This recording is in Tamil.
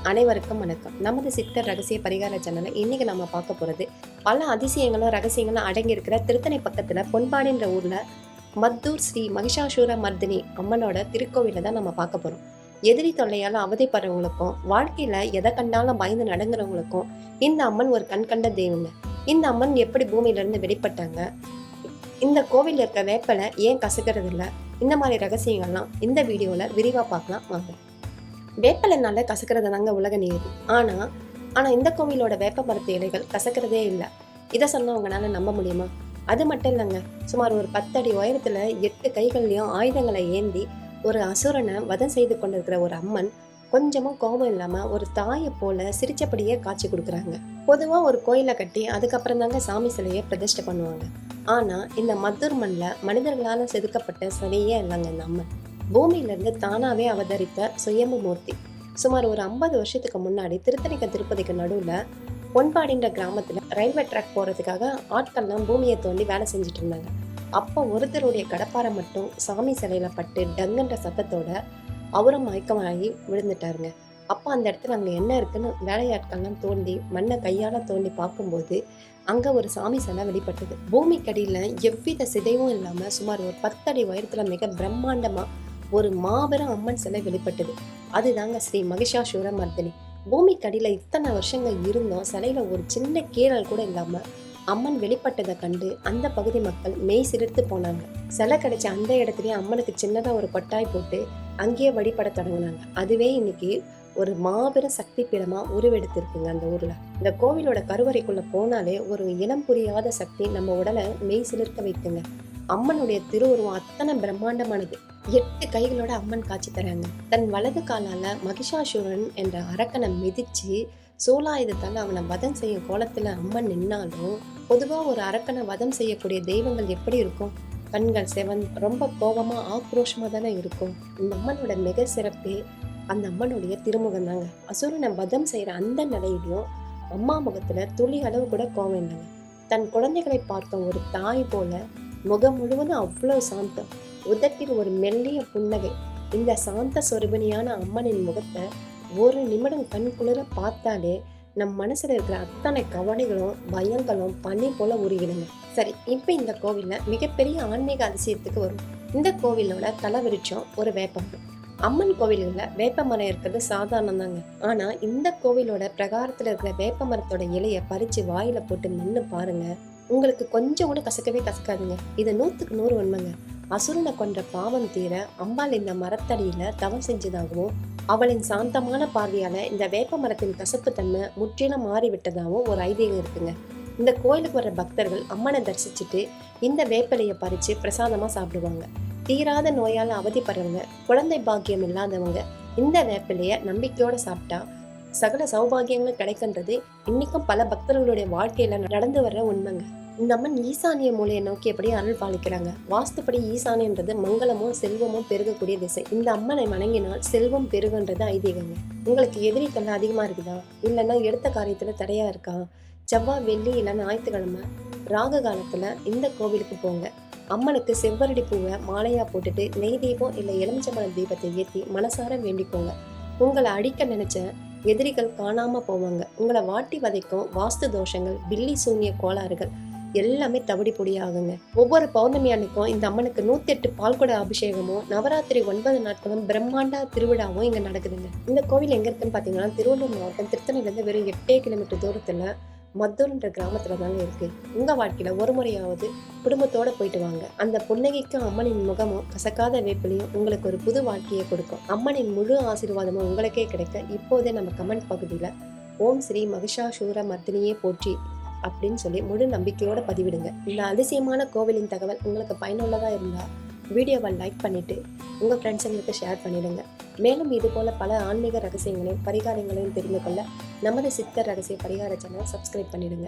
அனைவருக்கும் வணக்கம். நமது சித்தர் ரகசிய பரிகார சேனல்ல இன்னைக்கு நம்ம பார்க்க போறது பல அதிசயங்களும் ரகசியங்களும் அடங்கியிருக்கிற திருத்தணி பக்கத்துல பொன்பாடின்ற ஊர்ல மத்தூர் ஸ்ரீ மகிஷாசூர மர்தினி அம்மனோட திருக்கோவில தான் நம்ம பார்க்க போறோம். எதிரி தொல்லையால அவதிப்படுறவங்களுக்கும் வாழ்க்கையில எதை கண்டாலும் பயந்து நடங்குறவங்களுக்கும் இந்த அம்மன் ஒரு கண்கண்ட தெய்வங்க. இந்த அம்மன் எப்படி பூமியில இருந்து வெளிப்பட்டாங்க, இந்த கோவில்ல இருக்க வேப்பலை ஏன் கசக்கிறது இல்லை, இந்த மாதிரி ரகசியங்கள்லாம் இந்த வீடியோல விரிவா பார்க்கலாம் வாங்க. வேப்பலைனால கசக்கிறது தாங்க உலக நீதி. ஆனா இந்த கோவிலோட வேப்ப மரத்து இலைகள் கசக்கிறதே இல்லை. இதை சொன்னவங்கனால நம்ப முடியுமா? அது மட்டும் இல்லைங்க, சுமார் ஒரு 10 அடி உயரத்துல 8 கைகள்லயும் ஆயுதங்களை ஏந்தி ஒரு அசுரனை வதம் செய்து கொண்டிருக்கிற ஒரு அம்மன் கொஞ்சமும் கோபம் இல்லாம ஒரு தாயை போல சிரிச்சபடியே காட்சி கொடுக்குறாங்க. பொதுவா ஒரு கோயிலை கட்டி அதுக்கப்புறம் தாங்க சாமி சிலையை பிரதிஷ்டை பண்ணுவாங்க. ஆனா இந்த மத்தூர் மண்ணில் மனிதர்களால செதுக்கப்பட்ட சிலையே இல்லைங்க இந்த அம்மன். பூமியிலிருந்து தானாவே அவதரித்த சுயம்பு மூர்த்தி. சுமார் ஒரு 50 வருஷத்துக்கு முன்னாடி திருப்பதிக்கு நடுவுல பொன்பாடின்ற கிராமத்துல ரயில்வே ட்ராக் போறதுக்காக ஆட்கள்லாம் பூமியை தோண்டி வேலை செஞ்சுட்டு இருந்தாங்க. அப்போ ஒருத்தருடைய கடப்பாரை மட்டும் சாமி சிலையில பட்டு டங்குன்ற சத்தத்தோட அவரும் மயக்கமாகி விழுந்துட்டாருங்க. அப்போ அந்த இடத்துல அங்க என்ன இருக்குன்னு வேலையாட்கள்லாம் தோண்டி மண்ணை கையால தோண்டி பார்க்கும்போது அங்க ஒரு சாமி சிலை வெளிப்பட்டது. பூமிக்கடியில எவ்வித சிதைவும் இல்லாம சுமார் ஒரு 10 அடி உயரத்துல மிக பிரம்மாண்டமா ஒரு மாபெரும் அம்மன் சிலை வெளிப்பட்டது. அதுதாங்க ஸ்ரீ மகிஷாசூர மர்தினி. பூமிக்கடியில இத்தனை வருஷங்கள் இருந்தும் சிலையில ஒரு சின்ன கீறல் கூட இல்லாம அம்மன் வெளிப்பட்டதை கண்டு அந்த பகுதி மக்கள் மெய் சிலிர்த்து போனாங்க. சிலை கிடைச்ச அந்த இடத்துலயே அம்மனுக்கு சின்னதா ஒரு கொட்டாய் போட்டு அங்கேயே வழிபட தொடங்கினாங்க. அதுவே இன்னைக்கு ஒரு மாபெரும் சக்தி பீடமா உருவெடுத்திருக்குங்க அந்த ஊர்ல. இந்த கோவிலோட கருவறைக்குள்ள போனாலே ஒரு இனம் புரியாத சக்தி நம்ம உடலை மெய் சிலிர்க்க வைக்குங்க. அம்மனுடைய திருவுருவம் அத்தனை பிரம்மாண்டமானது. 8 கைகளோட அம்மன் காட்சி தராங்க. தன் வலது காலால மகிஷாசூரன் என்ற அரக்கனை மிதிச்சு சூலாயுதத்தால அவனை வதம் செய்யும் கோலத்துல அம்மன் நின்னாலும், பொதுவா ஒரு அரக்கனை வதம் செய்யக்கூடிய தெய்வங்கள் எப்படி இருக்கும்? கண்கள் செவந்து ரொம்ப கோபமா ஆக்ரோஷமா தானே இருக்கும். இந்த அம்மனோட மிக சிறப்பே அந்த அம்மனுடைய திருமுகம் தாங்க. அசுரனை வதம் செய்யற அந்த நிலையிலையும் அம்மா முகத்துல துளி அளவு கூட கோபம் இல்லைங்க. தன் குழந்தைகளை பார்த்த ஒரு தாய் போல முகம் முழுவதும் அவ்வளவு சாந்தம், உதட்டில் ஒரு மெல்லிய புன்னகை. இந்த சாந்த சொருபணியான அம்மனின் முகத்தை ஒரு நிமிடம் கண் குளிர பார்த்தாலே நம் மனசுல இருக்கிற அத்தனை கவலைகளும் பயங்களும் பனி போல உருகிடுங்க. சரி, இப்ப இந்த கோவில்ல மிகப்பெரிய ஆன்மீக அதிசயத்துக்கு வரும். இந்த கோவிலோட தலவிருட்சம் ஒரு வேப்பமரம். அம்மன் கோவில்கள்ல வேப்ப மரம் இருக்கிறது சாதாரணம் தாங்க. ஆனா இந்த கோவிலோட பிரகாரத்துல இருக்கிற வேப்ப மரத்தோட இலைய பறிச்சு வாயில போட்டு நின்று பாருங்க, உங்களுக்கு கொஞ்சம் கூட கசக்கவே கசக்காதுங்க. இது 100க்கு 100 உண்மைங்க. அசுரனை கொன்ற பாவம் தீர அம்பாள் இந்த மரத்தடியில தவம் செஞ்சதாகவும் அவளின் சாந்தமான பார்வையால இந்த வேப்ப மரத்தின் கசப்பு தன்மை முற்றிலும் மாறிவிட்டதாகவும் ஒரு ஐதீகம் இருக்குங்க. இந்த கோயிலுக்கு வர்ற பக்தர்கள் அம்மனை தரிசிச்சுட்டு இந்த வேப்பிலையை பறிச்சு பிரசாதமா சாப்பிடுவாங்க. தீராத நோயால அவதிப்படுறவங்க, குழந்தை பாக்கியம் இல்லாதவங்க இந்த வேப்பிலைய நம்பிக்கையோட சாப்பிட்டா சகல சௌபாகியங்களும் கிடைக்கின்றது இன்னைக்கும் பல பக்தர்களுடைய வாழ்க்கையில நடந்து வர்ற உண்மைங்க. இந்த அம்மன் ஈசானிய மூலையை நோக்கியபடி அருள் பாலிக்கிறாங்க. வாஸ்துப்படி ஈசானியன்றது மங்களமும் செல்வமும் பெருகக்கூடிய திசை. இந்த அம்மனை வணங்கினால் செல்வம் பெருகுன்றது ஐதீகங்க. உங்களுக்கு எதிரி தொல்லை அதிகமா இருக்குதா, இல்லைன்னா எடுத்த காரியத்துல தடையா இருக்கா, செவ்வாய் வெள்ளி இல்லைன்னா ஞாயிற்றுக்கிழமை ராகு காலத்துல இந்த கோவிலுக்கு போங்க. அம்மனுக்கு செவ்வரடி பூவை மாலையா போட்டுட்டு நெய் தீபம் இல்லை எலுமிச்சம்பழ தீபத்தை ஏற்றி மனசார வேண்டிக்கோங்க. உங்களை அடிக்க நினைச்ச எதிரிகள் காணாம போவாங்க. உங்களை வாட்டி வதைக்கும் வாஸ்து தோஷங்கள், பில்லி சூன்ய கோளாறுகள் எல்லாமே தவிடி பொடியாகுங்க. ஒவ்வொரு பௌர்ணமி அன்னைக்கும் இந்த அம்மனுக்கு 108 பால்குட அபிஷேகமும் நவராத்திரி 9 நாட்களும் பிரம்மாண்ட திருவிழாவும் இங்க நடக்குதுங்க. இந்த கோவில் எங்க இருக்குன்னு பாத்தீங்கன்னா திருவள்ளூர் மாவட்டம் திருத்தணிலிருந்து வெறும் 8 கிலோமீட்டர் தூரத்துல மத்தூர்ன்ற கிராமத்துல தாங்க இருக்கு. உங்க வாழ்க்கையில ஒரு முறையாவது குடும்பத்தோட போயிட்டு வாங்க. அந்த புன்னகைக்கு அம்மனின் முகமும் கசக்காத வேப்பிலையும் உங்களுக்கு ஒரு புது வாழ்க்கையை கொடுக்கும். அம்மனின் முழு ஆசீர்வாதமும் உங்களுக்கே கிடைக்க இப்போதே நம்ம கமெண்ட் பகுதியில ஓம் ஸ்ரீ மகிஷாசூர மர்தினியே போற்றி அப்படின்னு சொல்லி முழு நம்பிக்கையோட பதிவிடுங்க. இந்த அதிசயமான கோவிலின் தகவல் உங்களுக்கு பயனுள்ளதா இருந்தா வீடியோவை லைக் பண்ணிட்டு உங்க ஃப்ரெண்ட்ஸுங்களுக்கு ஷேர் பண்ணிடுங்க. மேலும் இது போல பல ஆன்மீக ரகசியங்களையும் பரிகாரங்களையும் தெரிந்து கொள்ள நமது சித்தர் ரகசிய பரிகார சேனல் சப்ஸ்கிரைப் பண்ணிடுங்க.